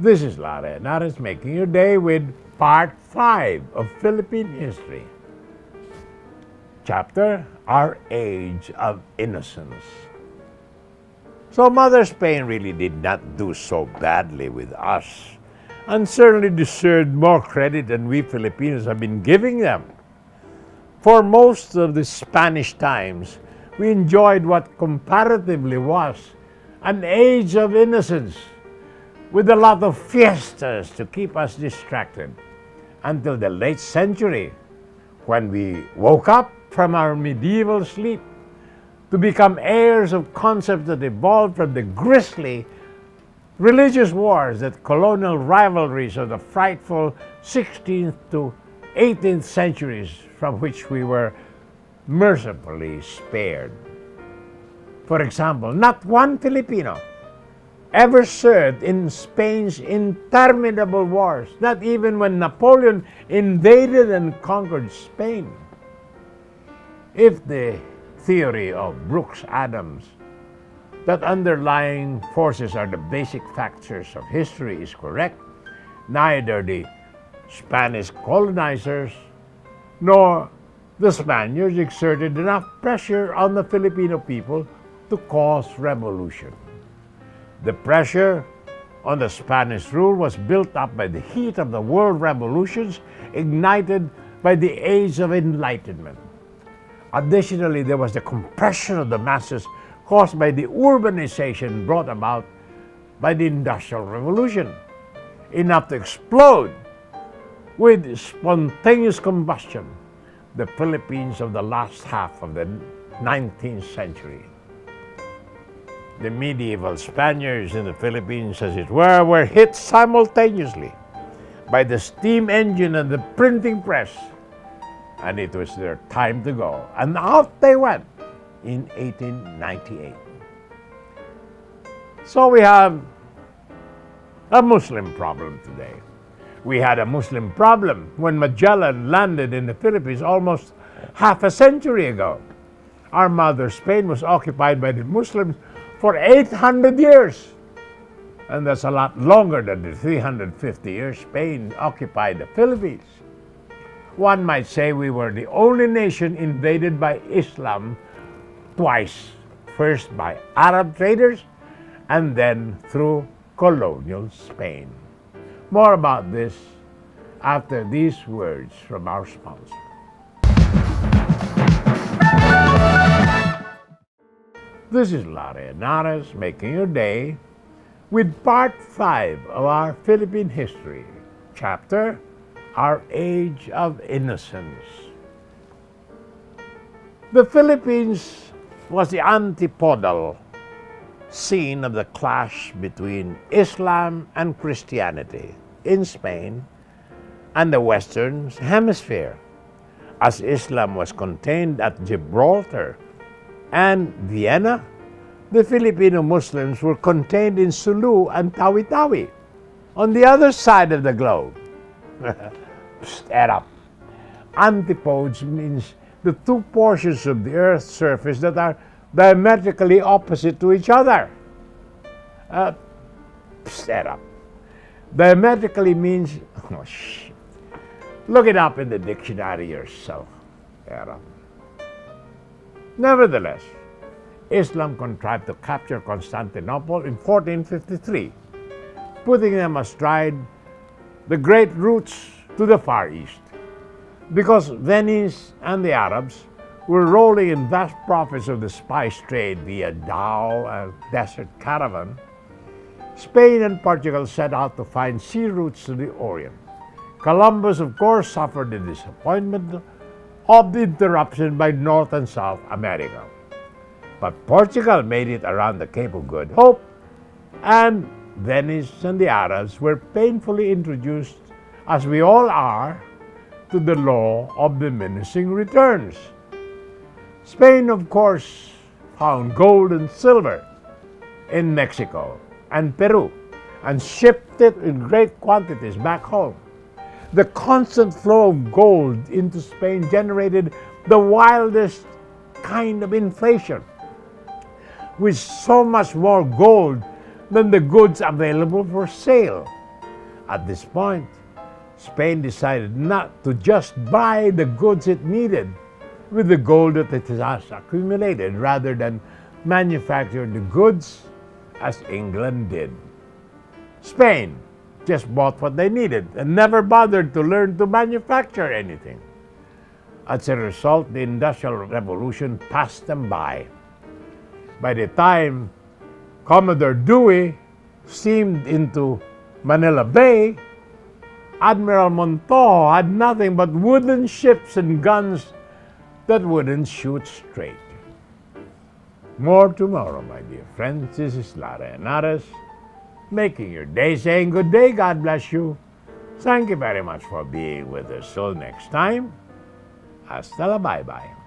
This is Henares making your day with part 5 of Philippine history. Chapter, Our Age of Innocence. So Mother Spain really did not do so badly with us, and certainly deserved more credit than we Filipinos have been giving them. For most of the Spanish times, we enjoyed what comparatively was an age of innocence, with a lot of fiestas to keep us distracted, until the late century, when we woke up from our medieval sleep to become heirs of concepts that evolved from the grisly religious wars, that colonial rivalries of the frightful 16th to 18th centuries, from which we were mercifully spared. For example, not one Filipino ever served in Spain's interminable wars, not even when Napoleon invaded and conquered Spain. If the theory of Brooks Adams, that underlying forces are the basic factors of history, is correct, neither the Spanish colonizers nor the Spaniards exerted enough pressure on the Filipino people to cause revolution. The pressure on the Spanish rule was built up by the heat of the world revolutions ignited by the Age of Enlightenment. Additionally, there was the compression of the masses caused by the urbanization brought about by the Industrial Revolution, enough to explode with spontaneous combustion the Philippines of the last half of the 19th century. The medieval Spaniards in the Philippines, as it were hit simultaneously by the steam engine and the printing press, and it was their time to go. And out they went in 1898. So we have a Muslim problem today. We had a Muslim problem when Magellan landed in the Philippines almost half a century ago. Our mother Spain was occupied by the Muslims for 800 years. And that's a lot longer than the 350 years Spain occupied the Philippines. One might say we were the only nation invaded by Islam twice. First by Arab traders, and then through colonial Spain. More about this after these words from our sponsor. This is Henares making your day with part 5 of our Philippine history, chapter, Our Age of Innocence. The Philippines was the antipodal scene of the clash between Islam and Christianity in Spain and the Western Hemisphere, as Islam was contained at Gibraltar and Vienna. The Filipino Muslims were contained in Sulu and Tawi-Tawi, on the other side of the globe. Stand up. Antipodes means the two portions of the Earth's surface that are diametrically opposite to each other. Stand up. Diametrically means, oh shit. Look it up in the dictionary yourself. Stand up. Nevertheless, Islam contrived to capture Constantinople in 1453, putting them astride the great routes to the Far East. Because Venice and the Arabs were rolling in vast profits of the spice trade via dhow and desert caravan, Spain and Portugal set out to find sea routes to the Orient. Columbus, of course, suffered the disappointment of the interruption by North and South America. But Portugal made it around the Cape of Good Hope, and Venice and the Arabs were painfully introduced, as we all are, to the law of diminishing returns. Spain, of course, found gold and silver in Mexico and Peru and shipped it in great quantities back home. The constant flow of gold into Spain generated the wildest kind of inflation, with so much more gold than the goods available for sale. At this point, Spain decided not to just buy the goods it needed with the gold that it has accumulated, rather than manufacture the goods as England did. Spain just bought what they needed and never bothered to learn to manufacture anything. As a result, the Industrial Revolution passed them by. By the time Commodore Dewey steamed into Manila Bay, Admiral Montojo had nothing but wooden ships and guns that wouldn't shoot straight. More tomorrow, my dear friends. This is Lara Henares, making your day, saying good day. God bless you. Thank you very much for being with us. Till next time, hasta la bye-bye.